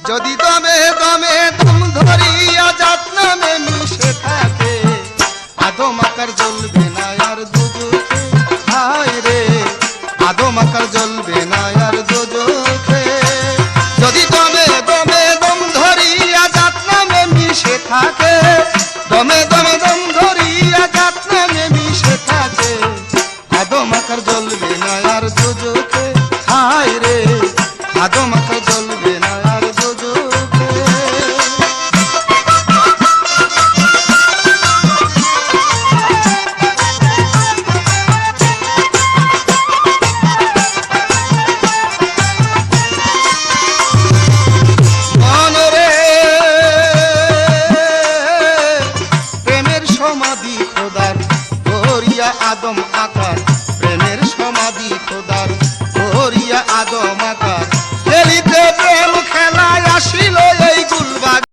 যদি দমে দমে দম ধরিয়া জাত নামে মিশে থাকে, আদম আকার জ্বলবে না আর দুজকে। হায় রে, আদম আকার জ্বলবে না আর দুজকে। যদি দমে দমে দম ধরিয়া জাত নামে মিশে থাকে, দমে দমে দম ধরিয়া জাত নামে মিশে থাকে, আদম আকার জ্বলবে না আর দুজকে। হায় রে, আদম আকার জ্বলবে না আর দুজকে। মনরে প্রেমের সমাধি খোদার করিয়া আদম আকার